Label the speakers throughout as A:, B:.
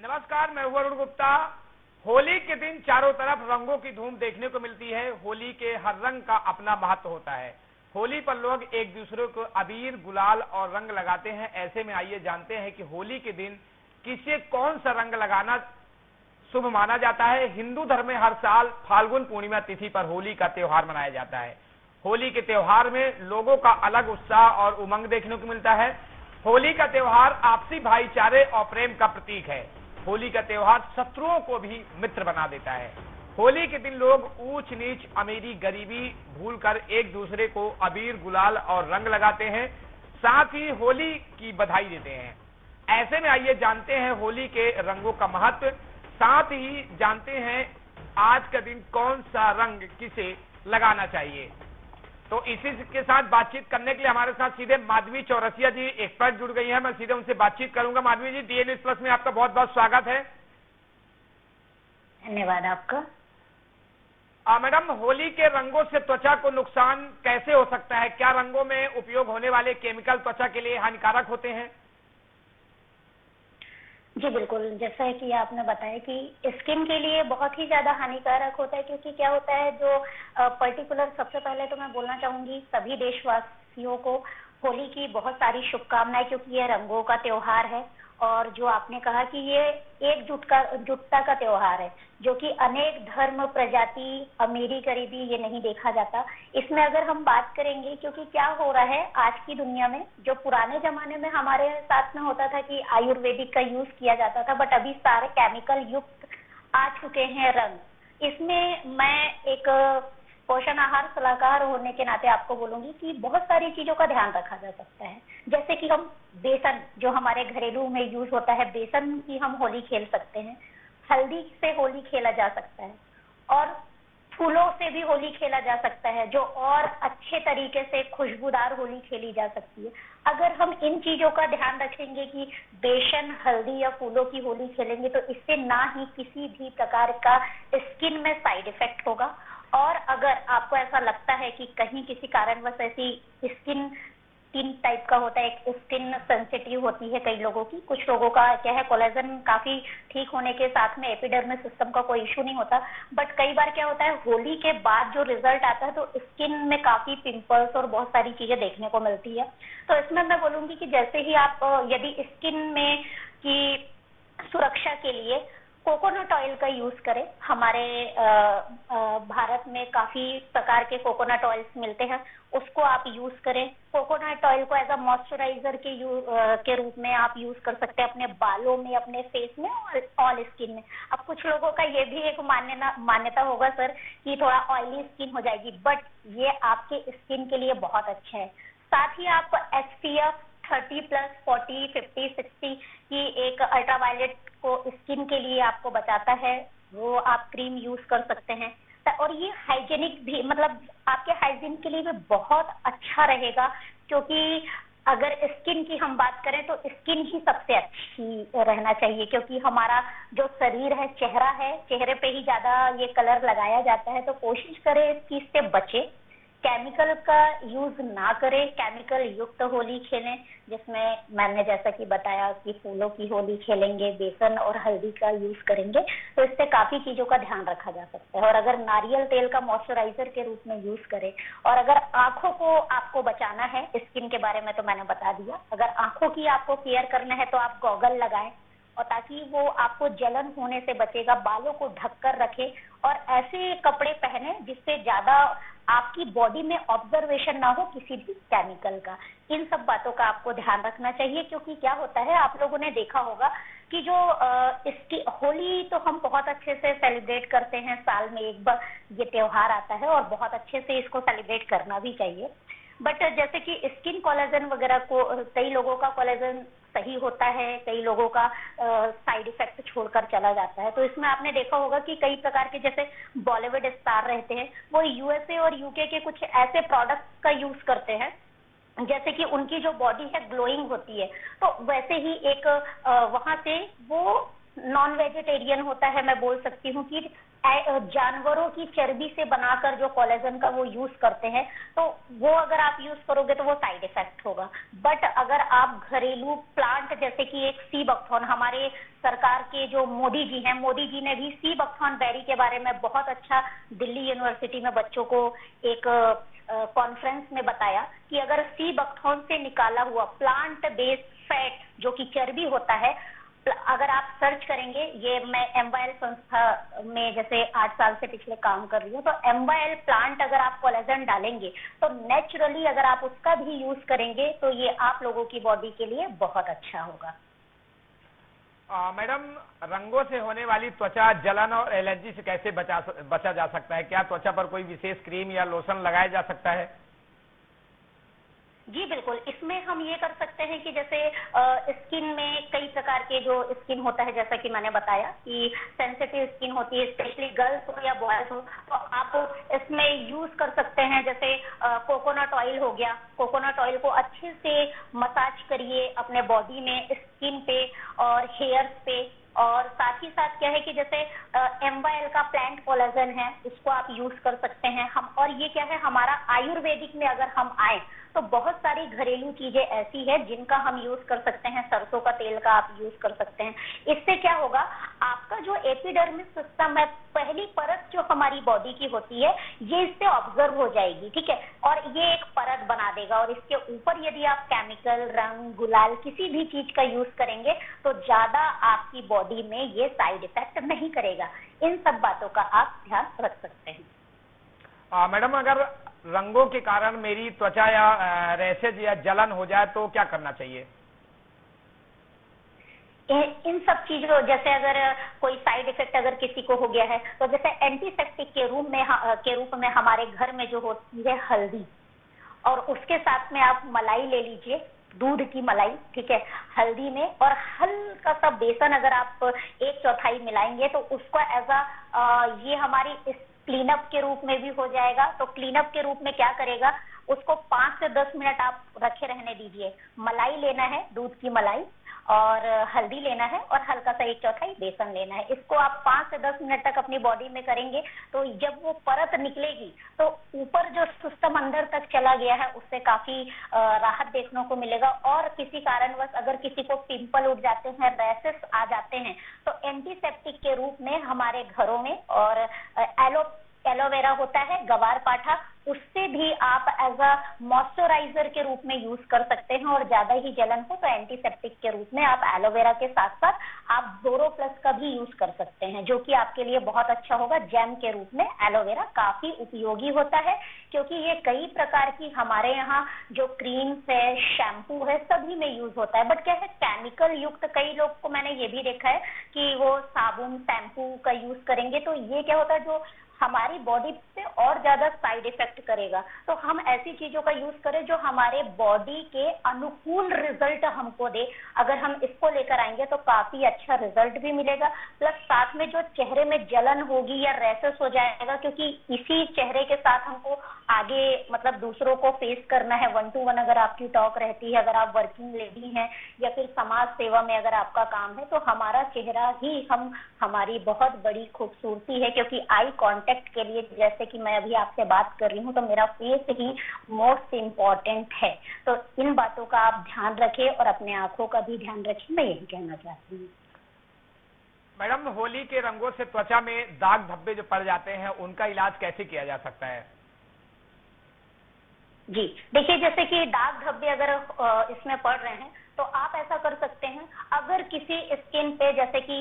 A: नमस्कार, मैं हूं अरुण गुप्ता। होली के दिन चारों तरफ रंगों की धूम देखने को मिलती है। होली के हर रंग का अपना महत्व होता है। होली पर लोग एक दूसरे को अबीर, गुलाल और रंग लगाते हैं। ऐसे में आइए जानते हैं कि होली के दिन किसे कौन सा रंग लगाना शुभ माना जाता है। हिंदू धर्म में हर साल फाल्गुन पूर्णिमा तिथि पर होली का त्योहार मनाया जाता है। होली के त्योहार में लोगों का अलग उत्साह और उमंग देखने को मिलता है। होली का त्योहार आपसी भाईचारे और प्रेम का प्रतीक है। होली का त्योहार शत्रुओं को भी मित्र बना देता है। होली के दिन लोग ऊंच नीच, अमीरी गरीबी भूलकर एक दूसरे को अबीर, गुलाल और रंग लगाते हैं। साथ ही होली की बधाई देते हैं। ऐसे में आइए जानते हैं होली के रंगों का महत्व। साथ ही जानते हैं आज का दिन कौन सा रंग किसे लगाना चाहिए। तो इसी के साथ बातचीत करने के लिए हमारे साथ सीधे माधवी चौरसिया जी एक्सपर्ट जुड़ गई हैं। मैं सीधे उनसे बातचीत करूंगा। माधवी जी, डीएन न्यूज़ प्लस में आपका बहुत बहुत स्वागत है।
B: धन्यवाद आपका।
A: मैडम, होली के रंगों से त्वचा को नुकसान कैसे हो सकता है? क्या रंगों में उपयोग होने वाले केमिकल त्वचा के लिए हानिकारक होते हैं?
B: जी बिल्कुल, जैसा है कि आपने बताया कि स्किन के लिए बहुत ही ज्यादा हानिकारक होता है, क्योंकि क्या होता है जो पर्टिकुलर, सबसे पहले तो मैं बोलना चाहूंगी सभी देशवासियों को होली की बहुत सारी शुभकामनाएं, क्योंकि ये रंगों का त्योहार है। और जो आपने कहा कि ये एकजुटता का त्योहार है, जो कि अनेक धर्म, प्रजाति, अमीरी गरीबी ये नहीं देखा जाता। इसमें अगर हम बात करेंगे, क्योंकि क्या हो रहा है आज की दुनिया में, जो पुराने जमाने में हमारे साथ में होता था कि आयुर्वेदिक का यूज किया जाता था, बट अभी सारे केमिकल युक्त आ चुके हैं रंग। इसमें मैं एक पोषण आहार सलाहकार होने के नाते आपको बोलूंगी कि बहुत सारी चीजों का ध्यान रखा जा सकता है। जैसे कि हम बेसन, जो हमारे घरेलू में यूज होता है, बेसन की हम होली खेल सकते हैं। हल्दी से होली खेला जा सकता है, और फूलों से भी होली खेला जा सकता है, जो और अच्छे तरीके से खुशबूदार होली खेली जा सकती है। अगर हम इन चीजों का ध्यान रखेंगे कि बेसन, हल्दी या फूलों की होली खेलेंगे, तो इससे ना ही किसी भी प्रकार का स्किन में साइड इफेक्ट होगा। और अगर आपको ऐसा लगता है कि कहीं किसी कारणवश ऐसी स्किन, तीन टाइप का होता है, एक स्किन सेंसिटिव होती है कई लोगों की, कुछ लोगों का क्या है कोलेजन काफी ठीक होने के साथ में एपिडर्मिस सिस्टम का कोई इशू नहीं होता, बट कई बार क्या होता है होली के बाद जो रिजल्ट आता है तो स्किन में काफी पिंपल्स और बहुत सारी चीजें देखने को मिलती है। तो इसमें मैं बोलूंगी कि जैसे ही आप यदि स्किन में की सुरक्षा के लिए कोकोनट ऑयल का यूज करें। हमारे भारत में काफी प्रकार के कोकोनट ऑयल्स मिलते हैं, उसको आप यूज करें। कोकोनट ऑयल को एज अ मॉइस्चराइजर के रूप में आप यूज कर सकते हैं अपने बालों में, अपने फेस में और ऑल स्किन में। अब कुछ लोगों का ये भी एक मान्यता होगा सर कि थोड़ा ऑयली स्किन हो जाएगी, बट ये आपके स्किन के लिए बहुत अच्छा है। साथ ही आप SPF 30+, 40, 50, 60 की एक अल्ट्रावायलेट को स्किन के लिए आपको बचाता है, वो आप क्रीम यूज कर सकते हैं। और ये हाइजेनिक भी, मतलब आपके हाइजीन के लिए भी बहुत अच्छा रहेगा, क्योंकि अगर स्किन की हम बात करें तो स्किन ही सबसे अच्छी रहना चाहिए, क्योंकि हमारा जो शरीर है, चेहरा है, चेहरे पे ही ज्यादा ये कलर लगाया जाता है। तो कोशिश करें इस चीज से बचे, केमिकल का यूज ना करें, केमिकल युक्त होली खेलें, जिसमें मैंने जैसा कि बताया कि फूलों की होली खेलेंगे, बेसन और हल्दी का यूज करेंगे, तो इससे काफी चीजों का ध्यान रखा जा सकता है। और अगर नारियल तेल का मॉइस्चराइजर के रूप में यूज करें, और अगर आंखों को आपको बचाना है, स्किन के बारे में तो मैंने बता दिया, अगर आंखों की आपको केयर करना है तो आप गॉगल लगाएं, और ताकि वो आपको जलन होने से बचेगा। बालों को ढककर रखें और ऐसे कपड़े पहने जिससे ज्यादा आपकी बॉडी में ऑब्जर्वेशन ना हो किसी भी केमिकल का। इन सब बातों का आपको ध्यान रखना चाहिए, क्योंकि क्या होता है, आप लोगों ने देखा होगा कि जो इसकी होली तो हम बहुत अच्छे से सेलिब्रेट करते हैं, साल में एक बार ये त्योहार आता है और बहुत अच्छे से इसको सेलिब्रेट करना भी चाहिए। बट जैसे कि स्किन कोलेजन वगैरह को, कई लोगों का कोलेजन सही होता है, कई लोगों का साइड इफेक्ट छोड़कर चला जाता है। तो इसमें आपने देखा होगा कि कई प्रकार के, जैसे बॉलीवुड स्टार रहते हैं, वो USA और UK के कुछ ऐसे प्रोडक्ट्स का यूज करते हैं, जैसे कि उनकी जो बॉडी है ग्लोइंग होती है, तो वैसे ही एक वहां से वो नॉन वेजिटेरियन होता है, मैं बोल सकती हूँ कि जानवरों की चर्बी से बनाकर जो कोलेजन का वो यूज करते हैं, तो वो अगर आप यूज करोगे तो वो साइड इफेक्ट होगा। बट अगर आप घरेलू प्लांट, जैसे कि एक सी बकथॉर्न, हमारे सरकार के जो मोदी जी हैं, मोदी जी ने भी सी बकथॉर्न बेरी के बारे में बहुत अच्छा दिल्ली यूनिवर्सिटी में बच्चों को एक कॉन्फ्रेंस में बताया कि अगर सी बकथॉर्न से निकाला हुआ प्लांट बेस्ड फैट जो कि चर्बी होता है, अगर आप सर्च करेंगे, ये मैं एमवाईएल संस्था में जैसे 8 साल से पिछले काम कर रही हूँ, तो एमवाईएल प्लांट अगर आप कोलेजन डालेंगे तो नेचुरली अगर आप उसका भी यूज करेंगे तो ये आप लोगों की बॉडी के लिए बहुत अच्छा होगा।
A: मैडम, रंगों से होने वाली त्वचा जलन और एलर्जी से कैसे बचा जा सकता है? क्या त्वचा पर कोई विशेष क्रीम या लोशन लगाया जा सकता है?
B: जी बिल्कुल, इसमें हम ये कर सकते हैं कि जैसे स्किन में कई प्रकार के जो स्किन होता है, जैसा कि मैंने बताया कि सेंसिटिव स्किन होती है, स्पेशली गर्ल्स हो या बॉयज हो, तो आप इसमें यूज कर सकते हैं। जैसे कोकोनट ऑयल हो गया, कोकोनट ऑयल को अच्छे से मसाज करिए अपने बॉडी में, स्किन पे और हेयर्स पे। और साथ ही साथ क्या है कि जैसे एमवाईएल का प्लांट कोलेजन है, उसको आप यूज कर सकते हैं हम। और ये क्या है, हमारा आयुर्वेदिक में अगर हम आए तो बहुत सारी घरेलू चीजें ऐसी है जिनका हम यूज कर सकते हैं। सरसों का तेल का आप यूज कर सकते हैं। इससे क्या होगा, आपका जो एपिडर्मिस सिस्टम है, पहली परत जो हमारी बॉडी की होती है, ये इससे ऑब्जर्व हो जाएगी, ठीक है, और ये एक परत बना देगा। और इसके ऊपर यदि आप केमिकल, रंग, गुलाल किसी भी चीज का यूज करेंगे तो ज्यादा आपकी बॉडी में ये साइड इफेक्ट नहीं करेगा। इन सब बातों का आप ध्यान रख सकते हैं।
A: मैडम, अगर रंगों के कारण मेरी त्वचा या रैशेज या जलन हो जाए तो क्या करना चाहिए?
B: इन सब चीजों, जैसे अगर कोई साइड इफेक्ट अगर किसी को हो गया है तो जैसे एंटीसेप्टिक के रूप में हमारे घर में जो होती है हल्दी, और उसके साथ में आप मलाई ले लीजिए, दूध की मलाई, ठीक है, हल्दी में, और हल्का सा बेसन अगर आप 1/4 मिलाएंगे तो उसको ये हमारी क्लीनअप के रूप में भी हो जाएगा। तो क्लीनअप के रूप में क्या करेगा, उसको 5 से 10 मिनट आप रखे रहने दीजिए। मलाई लेना है, दूध की मलाई, और हल्दी लेना है, और हल्का सा 1/4 बेसन लेना है। इसको आप 5 से 10 मिनट तक अपनी बॉडी में करेंगे तो जब वो परत निकलेगी तो ऊपर जो सिस्टम अंदर तक चला गया है उससे काफी राहत देखने को मिलेगा। और किसी कारणवश अगर किसी को पिंपल उठ जाते हैं, रैशेस आ जाते हैं, तो एंटीसेप्टिक के रूप में हमारे घरों में और एलोवेरा होता है, ग्वार पाठा, उससे भी आप एज अ मॉइस्चराइजर के रूप में यूज कर सकते हैं। और ज्यादा ही जलन हो तो एंटीसेप्टिक के रूप में आप एलोवेरा के साथ साथ आप बोरोप्लस का भी यूज कर सकते हैं, जो कि आपके लिए बहुत अच्छा होगा। जैम के रूप में एलोवेरा काफी उपयोगी होता है, क्योंकि ये कई प्रकार की हमारे यहाँ जो क्रीम्स है, शैम्पू है, सभी में यूज होता है। बट क्या है, केमिकल युक्त, कई लोग को मैंने ये भी देखा है कि वो साबुन, शैम्पू का यूज करेंगे तो ये क्या होता है, जो हमारी बॉडी पे और ज्यादा साइड इफेक्ट करेगा। तो हम ऐसी चीजों का यूज करें जो हमारे बॉडी के अनुकूल रिजल्ट हमको दे। अगर हम इसको लेकर आएंगे तो काफी अच्छा रिजल्ट भी मिलेगा, प्लस साथ में जो चेहरे में जलन होगी या रैशेस हो जाएगा, क्योंकि इसी चेहरे के साथ हमको आगे मतलब दूसरों को फेस करना है। 1 to 1 अगर आपकी टॉक रहती है, अगर आप वर्किंग लेडी हैं या फिर समाज सेवा में अगर आपका काम है, तो हमारा चेहरा ही हमारी बहुत बड़ी खूबसूरती है। क्योंकि आई कांटेक्ट के लिए, जैसे कि मैं अभी आपसे बात कर रही हूँ, तो मेरा फेस ही मोस्ट इम्पॉर्टेंट है। तो इन बातों का आप ध्यान रखें और अपने आंखों का भी ध्यान रखें, मैं यही कहना चाहती हूँ।
A: मैडम, होली के रंगों से त्वचा में दाग धब्बे जो पड़ जाते हैं, उनका इलाज कैसे किया जा सकता है?
B: जी देखिए, जैसे कि दाग धब्बे अगर इसमें पड़ रहे हैं तो आप ऐसा कर सकते हैं, अगर किसी स्किन पे जैसे कि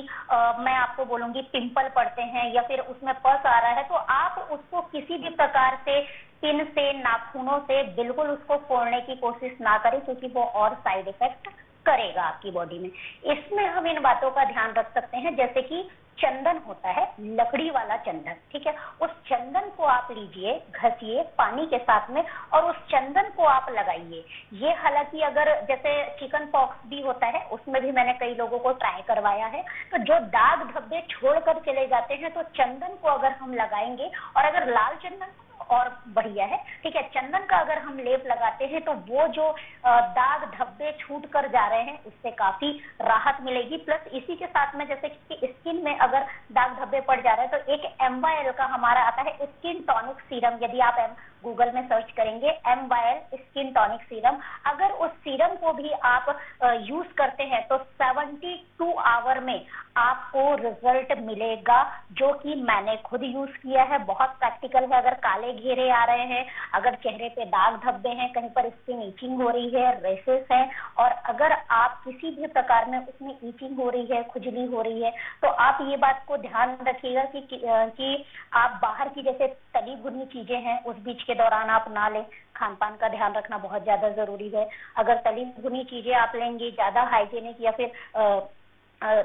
B: मैं आपको बोलूंगी पिंपल पड़ते हैं या फिर उसमें पस आ रहा है, तो आप उसको किसी भी प्रकार से पिन से, नाखूनों से बिल्कुल उसको फोड़ने की कोशिश ना करें, क्योंकि वो और साइड इफेक्ट करेगा आपकी बॉडी में। इसमें हम इन बातों का ध्यान रख सकते हैं, जैसे कि चंदन होता है, लकड़ी वाला चंदन, ठीक है, उस चंदन को आप लीजिए, घसिए पानी के साथ में, और उस चंदन को आप लगाइए। ये हालांकि अगर जैसे चिकन पॉक्स भी होता है, उसमें भी मैंने कई लोगों को ट्राई करवाया है, तो जो दाग धब्बे छोड़कर चले जाते हैं, तो चंदन को अगर हम लगाएंगे, और अगर लाल चंदन और बढ़िया है। ठीक है, चंदन का अगर हम लेप लगाते हैं तो वो जो दाग धब्बे छूट कर जा रहे हैं उससे काफी राहत मिलेगी। प्लस इसी के साथ में जैसे कि स्किन में अगर दाग धब्बे पड़ जा रहे हैं तो एक MYL का हमारा आता है स्किन टॉनिक सीरम, यदि आप गूगल में सर्च करेंगे MYL स्किन टॉनिक सीरम, अगर उस सीरम को भी आप यूज करते हैं तो 72 आवर में आपको रिजल्ट मिलेगा, जो कि मैंने खुद यूज किया है। बहुत प्रैक्टिकल है। अगर काले घेरे आ रहे हैं, अगर चेहरे पे दाग धब्बे हैं, कहीं पर स्किन ईचिंग हो रही है, रेसेस हैं, और अगर आप किसी भी प्रकार में उसमें ईचिंग हो रही है, खुजली हो रही है, तो आप ये बात को ध्यान रखिएगा कि आप बाहर की जैसे तली भुनी चीजें हैं उस बीच के दौरान आप ना लें। खान पान का ध्यान रखना बहुत ज्यादा जरूरी है। अगर तली भुनी चीजें आप लेंगे, ज्यादा हाइजीनिक या फिर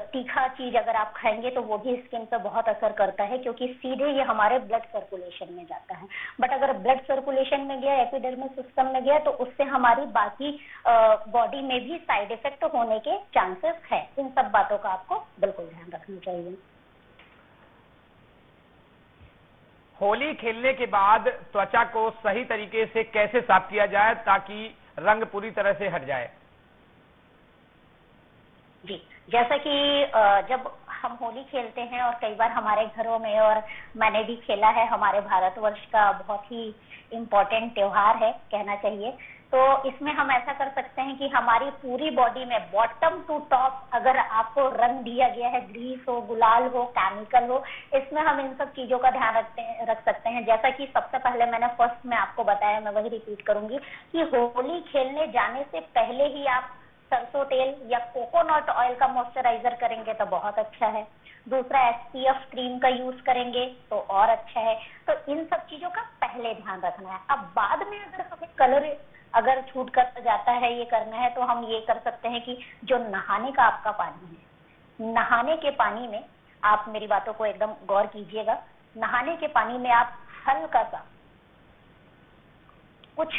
B: तीखा चीज अगर आप खाएंगे तो वो भी स्किन पर बहुत असर करता है, क्योंकि सीधे ये हमारे ब्लड सर्कुलेशन में जाता है। बट अगर ब्लड सर्कुलेशन में गया, एपिडर्मिस सिस्टम में गया, तो उससे हमारी बाकी बॉडी में भी साइड इफेक्ट होने के चांसेस है। इन सब बातों का आपको बिल्कुल ध्यान रखना चाहिए।
A: होली खेलने के बाद त्वचा को सही तरीके से कैसे साफ किया जाए ताकि रंग पूरी तरह से हट जाए?
B: जी, जैसा कि जब हम होली खेलते हैं और कई बार हमारे घरों में, और मैंने भी खेला है, हमारे भारतवर्ष का बहुत ही इम्पोर्टेंट त्योहार है कहना चाहिए, तो इसमें हम ऐसा कर सकते हैं कि हमारी पूरी बॉडी में बॉटम टू टॉप अगर आपको रंग दिया गया है, ग्रीस हो, गुलाल हो, केमिकल हो, इसमें हम इन सब चीजों का ध्यान रख सकते हैं। जैसा कि सबसे पहले मैंने फर्स्ट में आपको बताया, मैं वही रिपीट करूंगी कि होली खेलने जाने से पहले ही आप सरसों तेल या कोकोनट ऑयल का मॉइस्चराइजर करेंगे तो बहुत अच्छा है। दूसरा, SPF क्रीम का यूज करेंगे तो और अच्छा है। तो इन सब चीजों का पहले ध्यान रखना है। अब बाद में अगर हमें कलर अगर छूट कर जाता है, ये करना है, तो हम ये कर सकते हैं कि जो नहाने का आपका पानी है, नहाने के पानी में आप मेरी बातों को एकदम गौर कीजिएगा। नहाने के पानी में आप हल्का सा कुछ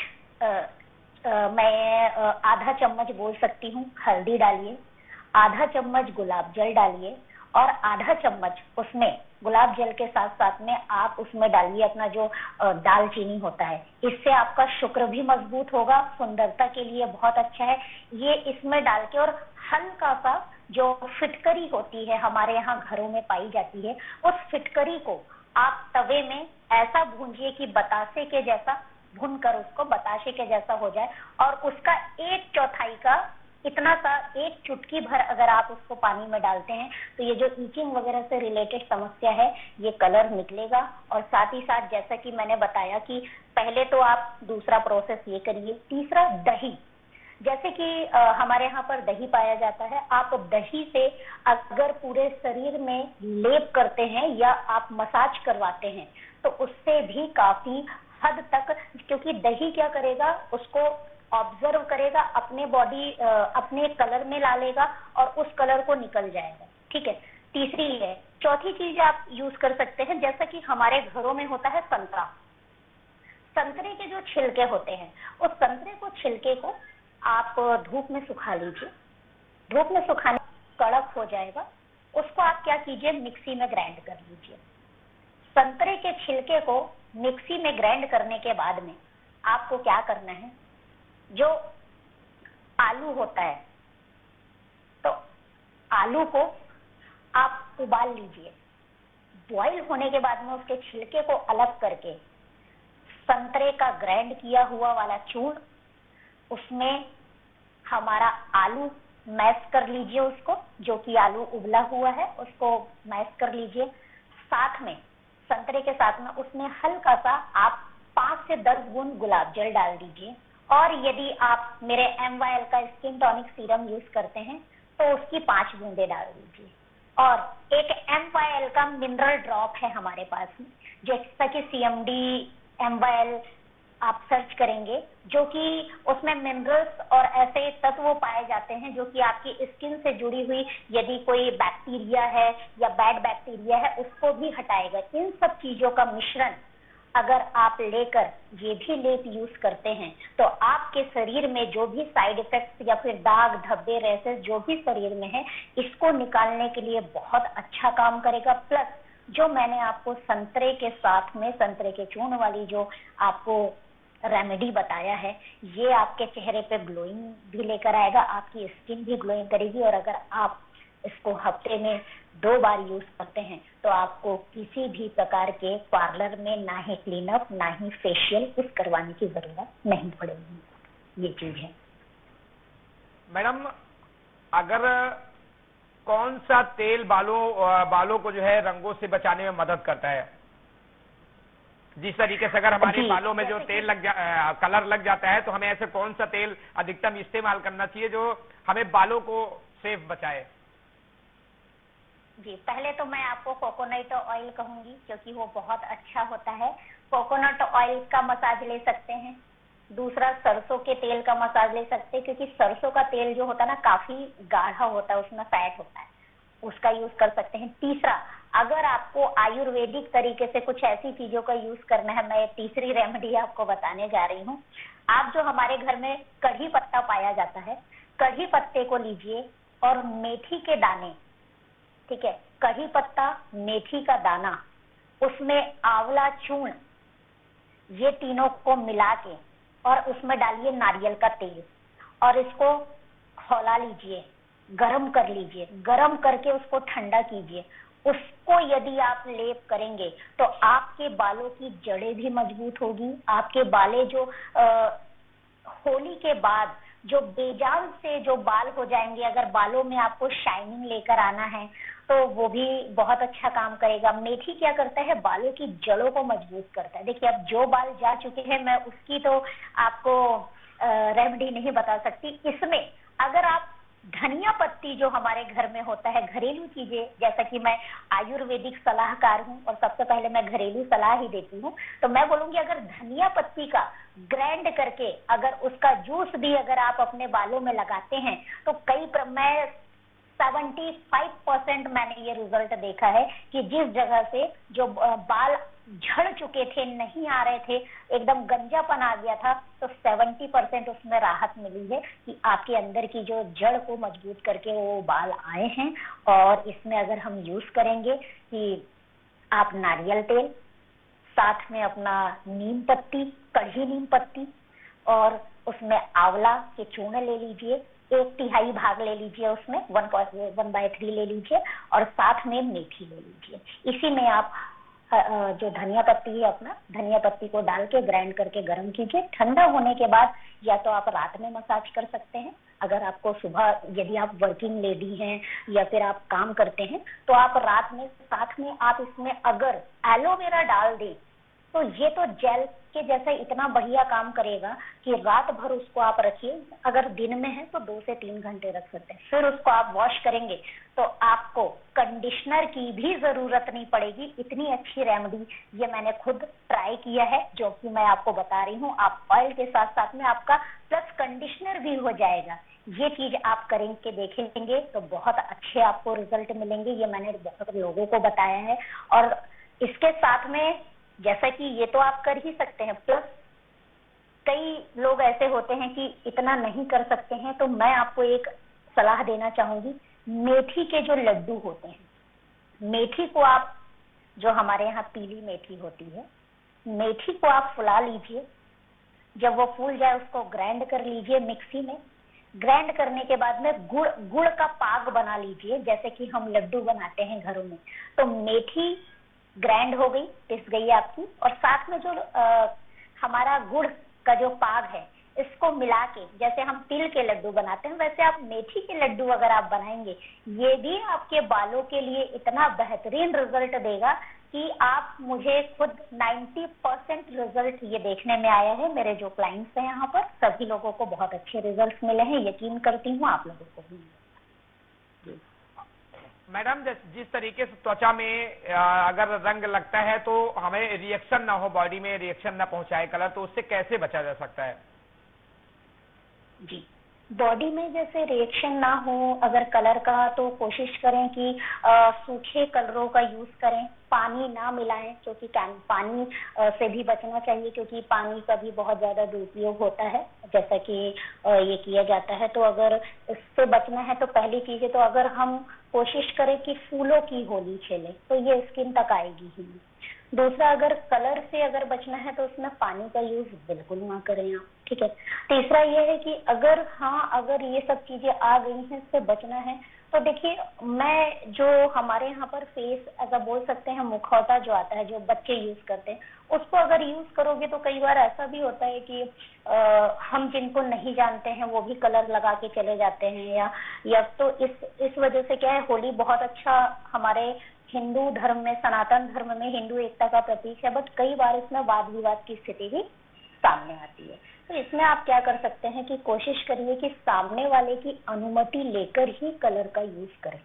B: मैं आधा चम्मच बोल सकती हूँ हल्दी डालिए, आधा चम्मच गुलाब जल डालिए, और आधा चम्मच उसमें गुलाब जल के साथ साथ में आप उसमें डालिए अपना जो दालचीनी होता है। इससे आपका शुक्र भी मजबूत होगा, सुंदरता के लिए बहुत अच्छा है। ये इसमें डाल के, और हल्का सा जो फिटकरी होती है हमारे यहाँ घरों में पाई जाती है, उस फिटकरी को आप तवे में ऐसा भूंजिए कि बतासे के जैसा, भूनकर उसको बताशे के जैसा हो जाए, और उसका 1/4 का इतना सा, एक चुटकी भर अगर आप उसको पानी में डालते हैं तो ये जो ईचिंग वगैरह से रिलेटेड समस्या है ये कलर निकलेगा। और साथ ही साथ जैसा कि मैंने बताया कि पहले तो आप दूसरा प्रोसेस ये करिए। तीसरा, दही, जैसे कि हमारे यहाँ पर दही पाया जाता है, आप दही से अगर पूरे शरीर में लेप करते हैं या आप मसाज करवाते हैं तो उससे भी काफी हद तक, क्योंकि दही क्या करेगा, उसको ऑब्जर्व करेगा, अपने बॉडी अपने कलर में ला लेगा और उस कलर को निकल जाएगा। ठीक है, तीसरी है। चौथी चीज आप यूज कर सकते हैं, जैसा कि हमारे घरों में होता है संतरा, संतरे के जो छिलके होते हैं, उस संतरे को छिलके को आप धूप में सुखा लीजिए। धूप में सुखाने कड़क हो जाएगा, उसको आप क्या कीजिए, मिक्सी में ग्राइंड कर लीजिए। संतरे के छिलके को मिक्सी में ग्राइंड करने के बाद में आपको क्या करना है, जो आलू होता है तो आलू को आप उबाल लीजिए। बॉईल होने के बाद में उसके छिलके को अलग करके संतरे का ग्राइंड किया हुआ वाला चूर्ण, उसमें हमारा आलू मैश कर लीजिए, उसको जो कि आलू उबला हुआ है उसको मैश कर लीजिए। साथ में संतरे के साथ में उसमें हल्का सा आप 5 से 10 बूंद गुलाब जल डाल दीजिए, और यदि आप मेरे MYL का स्किन टॉनिक सीरम यूज करते हैं तो उसकी 5 बूंदे डाल दीजिए। और एक MYL का मिनरल ड्रॉप है हमारे पास में, जैसा कि CMD MYL आप सर्च करेंगे, जो कि उसमें मिनरल्स और ऐसे तत्व पाए जाते हैं जो कि आपकी स्किन से जुड़ी हुई यदि कोई बैक्टीरिया है या बैड बैक्टीरिया है उसको भी हटाएगा। इन सब चीजों का मिश्रण अगर आप लेकर ये भी लेप यूज करते हैं तो आपके शरीर में जो भी साइड इफेक्ट्स या फिर दाग धब्बे रेसेस जो भी शरीर में है, इसको निकालने के लिए बहुत अच्छा काम करेगा। प्लस जो मैंने आपको संतरे के साथ में संतरे के चूर्ण वाली जो आपको रेमेडी बताया है, ये आपके चेहरे पे ग्लोइंग भी लेकर आएगा, आपकी स्किन भी ग्लोइंग करेगी। और अगर आप इसको हफ्ते में 2 बार यूज करते हैं तो आपको किसी भी प्रकार के पार्लर में ना ही क्लीनअप ना ही फेशियल कुछ करवाने की जरूरत नहीं पड़ेगी। ये चीज है।
A: मैडम, अगर कौन सा तेल बालों को जो है रंगों से बचाने में मदद करता है? जिस तरीके से अगर हमारे बालों में जो तेल कलर लग जाता है, तो हमें ऐसे कौन सा तेल अधिकतम इस्तेमाल करना चाहिए जो हमें बालों को सेफ बचाए?
B: जी, पहले तो मैं आपको कोकोनट ऑयल कहूंगी, क्योंकि वो बहुत अच्छा होता है। कोकोनट ऑयल का मसाज ले सकते हैं। दूसरा, सरसों के तेल का मसाज ले सकते हैं, क्योंकि सरसों का तेल जो होता है ना, काफी गाढ़ा होता है, उसमें फैट होता है, उसका यूज कर सकते हैं। तीसरा, अगर आपको आयुर्वेदिक तरीके से कुछ ऐसी चीजों का यूज करना है, मैं तीसरी रेमेडी आपको बताने जा रही हूँ। आप जो हमारे घर में कढ़ी पत्ता पाया जाता है, कढ़ी पत्ते को लीजिए और मेथी के दाने, ठीक है, कढ़ी पत्ता, मेथी का दाना, उसमें आंवला चूर्ण, ये तीनों को मिला के और उसमें डालिए नारियल का तेल और इसको खौला लीजिए, गरम कर लीजिए। गरम करके उसको ठंडा कीजिए। उसको यदि आप लेप करेंगे तो आपके बालों की जड़ें भी मजबूत होगी। आपके बालें जो होली के बाद जो बेजान से जो बाल हो जाएंगे, अगर बालों में आपको शाइनिंग लेकर आना है तो वो भी बहुत अच्छा काम करेगा। मेथी क्या करता है, बालों की जड़ों को मजबूत करता है। देखिए, अब जो बाल जा चुके हैं, मैं उसकी तो आपको रेमेडी नहीं बता सकती। इसमें अगर आप धनिया पत्ती जो हमारे घर में होता है, घरेलू चीजें, जैसा कि मैं आयुर्वेदिक सलाहकार हूं और सबसे पहले मैं घरेलू सलाह ही देती हूं, तो मैं बोलूंगी अगर धनिया पत्ती का ग्राइंड करके अगर उसका जूस भी अगर आप अपने बालों में लगाते हैं तो मैं 75% मैंने ये रिजल्ट देखा है कि जिस जगह से जो बाल झड़ चुके थे, नहीं आ रहे थे, एकदम गंजापन आ गया था, तो 70% उसमें राहत मिली है कि आपके अंदर की जो जड़ को मजबूत करके वो बाल आए हैं। और इसमें अगर हम यूज करेंगे कि आप नारियल तेल, साथ में अपना नीम पत्ती, कढ़ी नीम पत्ती, और उसमें आंवला के चूर्ण ले लीजिए, 1/3 भाग ले लीजिए, उसमें 1/3 ले लीजिए, और साथ में मेथी ले लीजिए। इसी में आप जो धनिया पत्ती है, अपना धनिया पत्ती को डाल के ग्राइंड करके गर्म कीजिए। ठंडा होने के बाद या तो आप रात में मसाज कर सकते हैं, अगर आपको सुबह, यदि आप वर्किंग लेडी हैं या फिर आप काम करते हैं, तो आप रात में साथ में आप इसमें अगर एलोवेरा डाल दें तो ये तो जेल के जैसा इतना बढ़िया काम करेगा कि रात भर उसको आप रखिए। अगर दिन में है तो 2 से 3 घंटे रख सकते हैं। फिर उसको आप वॉश करेंगे तो आपको कंडीशनर की भी जरूरत नहीं पड़ेगी। इतनी अच्छी रेमेडी ये मैंने खुद ट्राई किया है, जो कि मैं आपको बता रही हूँ। आप ऑयल के साथ साथ में आपका प्लस कंडीशनर भी हो जाएगा। ये चीज आप करेंगे, देखेंगे तो बहुत अच्छे आपको रिजल्ट मिलेंगे। ये मैंने बहुत लोगों को बताया है। और इसके साथ में जैसा कि ये तो आप कर ही सकते हैं, प्लस कई लोग ऐसे होते हैं कि इतना नहीं कर सकते हैं, तो मैं आपको एक सलाह देना चाहूंगी। मेथी के जो लड्डू होते हैं, मेथी को आप, जो हमारे यहाँ पीली मेथी होती है, मेथी को आप फुला लीजिए। जब वो फूल जाए उसको ग्राइंड कर लीजिए मिक्सी में। ग्राइंड करने के बाद में गुड़ का पाक बना लीजिए, जैसे कि हम लड्डू बनाते हैं घरों में। तो मेथी ग्राइंड हो गई, पिस गई आपकी, और साथ में जो हमारा गुड़ का जो पाग है, इसको मिला के जैसे हम तिल के लड्डू बनाते हैं, वैसे आप मेथी के लड्डू अगर आप बनाएंगे, ये भी आपके बालों के लिए इतना बेहतरीन रिजल्ट देगा कि आप, मुझे खुद 90% रिजल्ट ये देखने में आया है। मेरे जो क्लाइंट्स हैं यहाँ पर, सभी लोगों को बहुत अच्छे रिजल्ट मिले हैं। यकीन करती हूँ आप लोगों को भी।
A: मैडम, जिस तरीके से त्वचा में अगर रंग लगता है तो हमें रिएक्शन ना हो, बॉडी में रिएक्शन ना पहुंचाए कलर, तो उससे कैसे बचा जा सकता है?
B: जी, बॉडी में जैसे रिएक्शन ना हो अगर कलर का, तो कोशिश करें कि सूखे कलरों का यूज करें। पानी ना मिलाएं, क्योंकि पानी से भी बचना चाहिए, क्योंकि पानी का भी बहुत ज्यादा दुरुपयोग होता है, जैसा कि ये किया जाता है। तो अगर इससे बचना है तो पहली चीज है, तो अगर हम कोशिश करें कि फूलों की होली खेलें, तो ये स्किन तक आएगी ही नहीं। दूसरा, अगर कलर से अगर बचना है तो उसमें पानी का यूज बिल्कुल ना करें आप, ठीक है। तीसरा ये है कि अगर ये सब चीजें आ गई हैं, इससे बचना है, तो देखिए, मैं जो हमारे यहाँ पर फेस ऐसा बोल सकते हैं, मुखौटा जो आता है जो बच्चे यूज करते हैं, उसको अगर यूज करोगे तो कई बार ऐसा भी होता है कि हम जिनको नहीं जानते हैं वो भी कलर लगा के चले जाते हैं, या तो इस वजह से क्या है, होली बहुत अच्छा हमारे हिंदू धर्म में, सनातन धर्म में हिंदू एकता का प्रतीक है, बट कई बार इसमें वाद विवाद की स्थिति भी सामने आती है। तो इसमें आप क्या कर सकते हैं कि कोशिश करिए कि सामने वाले की अनुमति लेकर ही कलर का यूज करें,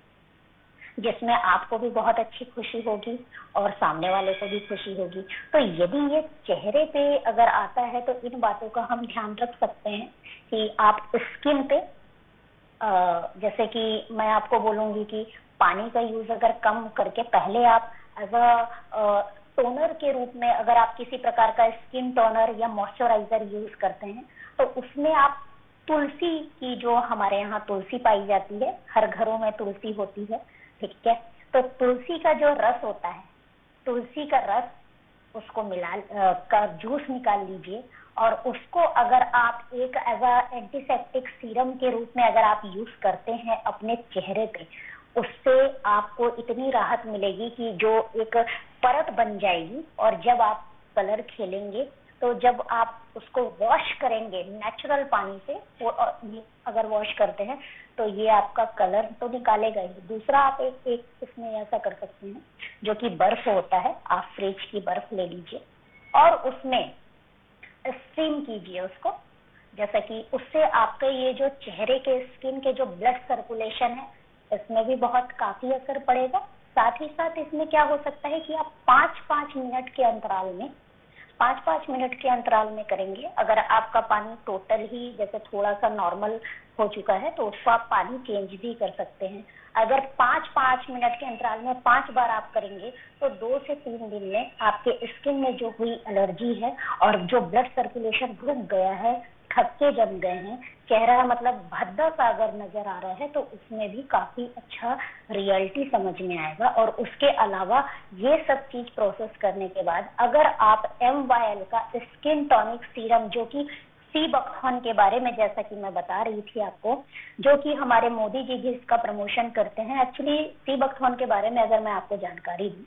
B: जिसमें आपको भी बहुत अच्छी खुशी होगी और सामने वाले को भी खुशी होगी। तो यदि ये चेहरे पे अगर आता है तो इन बातों का हम ध्यान रख सकते हैं कि आप स्किन पे, जैसे कि मैं आपको बोलूंगी कि पानी का यूज अगर कम करके पहले आप एज अ टोनर के रूप में अगर आप किसी प्रकार का स्किन टोनर या मॉइस्चराइजर यूज करते हैं, तो उसमें आप तुलसी की, जो हमारे यहाँ तुलसी पाई जाती है, हर घरों में तुलसी होती है, ठीक है, तो तुलसी का जो रस होता है, तुलसी का रस, उसको का जूस निकाल लीजिए और उसको अगर आप एक एज अ एंटीसेप्टिक सीरम के रूप में अगर आप यूज करते हैं अपने चेहरे पे, उससे आपको इतनी राहत मिलेगी कि जो एक परत बन जाएगी, और जब आप कलर खेलेंगे तो जब आप उसको वॉश करेंगे नेचुरल पानी से, वो अगर वॉश करते हैं तो ये आपका कलर तो निकालेगा ही। दूसरा, आप एक इसमें ऐसा कर सकते हैं, जो कि बर्फ होता है, आप फ्रिज की बर्फ ले लीजिए और उसमें स्टीम कीजिए उसको, जैसा कि उससे आपके ये जो चेहरे के स्किन के जो ब्लड सर्कुलेशन है, इसमें भी बहुत काफी असर पड़ेगा। साथ ही साथ इसमें क्या हो सकता है कि आप 5-5 मिनट के अंतराल में, 5-5 मिनट के अंतराल में करेंगे। अगर आपका पानी टोटल ही जैसे थोड़ा सा नॉर्मल हो चुका है तो उसको आप पानी चेंज भी कर सकते हैं। अगर 5-5 मिनट के अंतराल में 5 बार आप करेंगे तो 2 से 3 दिन में आपके स्किन में जो हुई एलर्जी है और जो ब्लड सर्कुलेशन रुक गया है, थक्के जम गए हैं, चेहरा मतलब भद्दा सा अगर नजर आ रहा है, तो उसमें भी काफी अच्छा रियलिटी समझ में आएगा। और उसके अलावा ये सब चीज प्रोसेस करने के बाद अगर आप MYL का स्किन टॉनिक सीरम, जो कि सी बकथॉर्न के बारे में जैसा कि मैं बता रही थी आपको, जो कि हमारे मोदी जी भी इसका प्रमोशन करते हैं। एक्चुअली सी बकथॉर्न के बारे में अगर मैं आपको जानकारी दूं,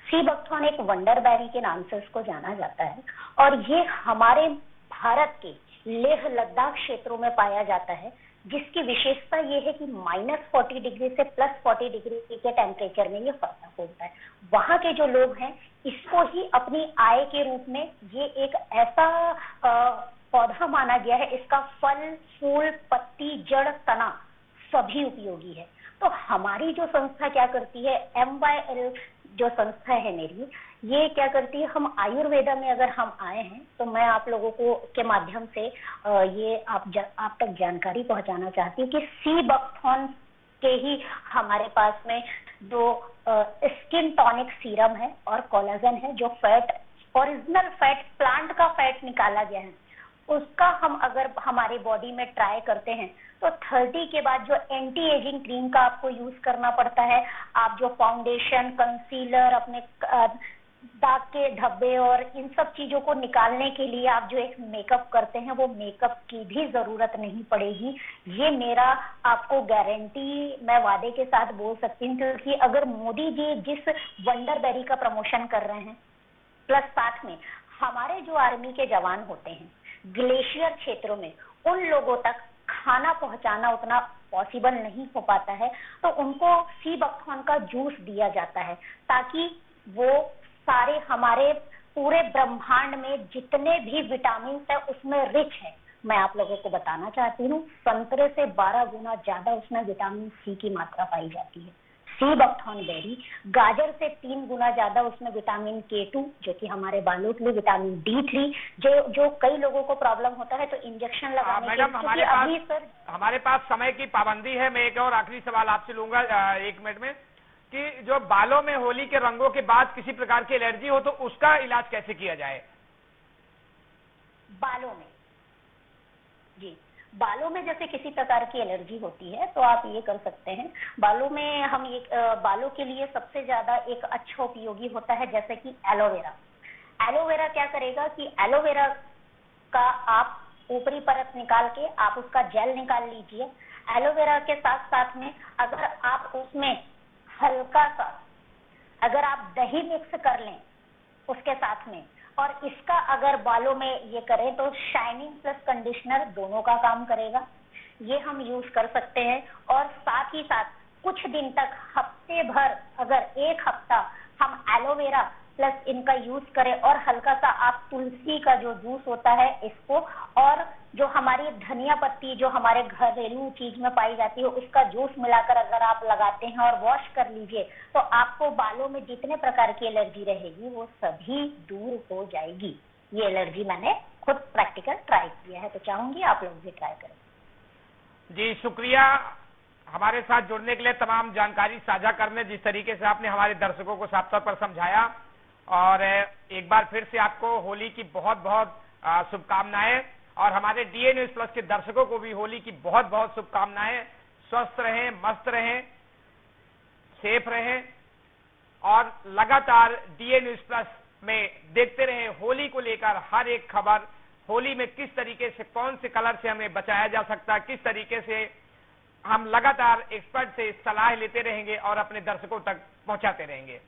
B: सी बकथॉर्न एक वंडर बेरी के नाम से इसको जाना जाता है और ये हमारे भारत के लेह लद्दाख क्षेत्रों में पाया जाता है, जिसकी विशेषता ये है कि -40 डिग्री से +40 डिग्री के टेम्परेचर में ये फर्क होता है। वहां के जो लोग हैं, इसको ही अपनी आय के रूप में, ये एक ऐसा पौधा माना गया है, इसका फल, फूल, पत्ती, जड़, तना सभी उपयोगी है। तो हमारी जो संस्था क्या करती है, MYL जो संस्था है मेरी, ये क्या करती है, हम आयुर्वेदा में अगर हम आए हैं तो मैं आप लोगों को के माध्यम से ये आप तक जानकारी पहुंचाना चाहती हूँ कि सी बकथॉर्न के ही हमारे पास में जो स्किन टॉनिक सीरम है और कोलाजन है, जो फैट, ओरिजिनल फैट, प्लांट का फैट निकाला गया है, उसका हम अगर हमारे बॉडी में ट्राई करते हैं तो 30 के बाद जो एंटी एजिंग क्रीम का आपको यूज करना पड़ता है, आप जो फाउंडेशन, कंसीलर, अपने दाग के धब्बे और इन सब चीजों को निकालने के लिए आप जो एक मेकअप करते हैं, वो मेकअप की भी जरूरत नहीं पड़ेगी। ये मेरा आपको गारंटी मैं वादे के साथ बोल सकती हूँ, क्योंकि अगर मोदी जी जिस वंडर बेरी का प्रमोशन कर रहे हैं, प्लस साथ में हमारे जो आर्मी के जवान होते हैं ग्लेशियर क्षेत्रों में, उन लोगों तक खाना पहुंचाना उतना पॉसिबल नहीं हो पाता है, तो उनको सी बकथॉर्न का जूस दिया जाता है ताकि वो सारे हमारे पूरे ब्रह्मांड में जितने भी विटामिन है उसमें रिच है। मैं आप लोगों को बताना चाहती हूँ, संतरे से 12 गुना ज्यादा उसमें विटामिन सी की मात्रा पाई जाती है। सी बकथॉर्न बेरी, गाजर से 3 गुना ज्यादा उसमें विटामिन K2, जो कि हमारे बालों के लिए, विटामिन D3, जो कई लोगों को प्रॉब्लम होता है तो इंजेक्शन लगाने के
A: मैडम हमारे पास समय की पाबंदी है। मैं एक और आखिरी सवाल आपसे लूंगा 1 मिनट में, कि जो बालों में होली के रंगों के बाद किसी प्रकार की एलर्जी हो तो उसका इलाज कैसे किया जाए?
B: बालों में, जी, बालों में जैसे किसी प्रकार की एलर्जी होती है तो आप ये कर सकते हैं। बालों में हम बालों के लिए सबसे ज्यादा एक अच्छा उपयोगी होता है जैसे कि एलोवेरा। एलोवेरा क्या करेगा कि एलोवेरा का आप ऊपरी परत निकाल के आप उसका जेल निकाल लीजिए। एलोवेरा के साथ साथ में अगर आप उसमें हल्का सा अगर आप दही मिक्स कर लें उसके साथ में, और इसका अगर बालों में ये करें तो शाइनिंग प्लस कंडीशनर दोनों का काम करेगा। ये हम यूज कर सकते हैं। और साथ ही साथ कुछ दिन तक हफ्ते भर अगर एक हफ्ता हम एलोवेरा प्लस इनका यूज करें और हल्का सा आप तुलसी का जो जूस होता है इसको, और जो हमारी धनिया पत्ती जो हमारे घरेलू चीज में पाई जाती है उसका जूस मिलाकर अगर आप लगाते हैं और वॉश कर लीजिए तो आपको बालों में जितने प्रकार की एलर्जी रहेगी वो सभी दूर हो जाएगी। ये एलर्जी मैंने खुद प्रैक्टिकल ट्राई किया है, तो चाहूंगी आप लोग भी ट्राई करें।
A: जी शुक्रिया हमारे साथ जुड़ने के लिए, तमाम जानकारी साझा करने, जिस तरीके से आपने हमारे दर्शकों को साफ तौर पर समझाया। और एक बार फिर से आपको होली की बहुत बहुत शुभकामनाएं, और हमारे डीए न्यूज प्लस के दर्शकों को भी होली की बहुत बहुत शुभकामनाएं। स्वस्थ रहें, मस्त रहें, सेफ रहें और लगातार डीए न्यूज प्लस में देखते रहें होली को लेकर हर एक खबर। होली में किस तरीके से, कौन से कलर से हमें बचाया जा सकता है, किस तरीके से हम लगातार एक्सपर्ट से सलाह लेते रहेंगे और अपने दर्शकों तक पहुंचाते रहेंगे।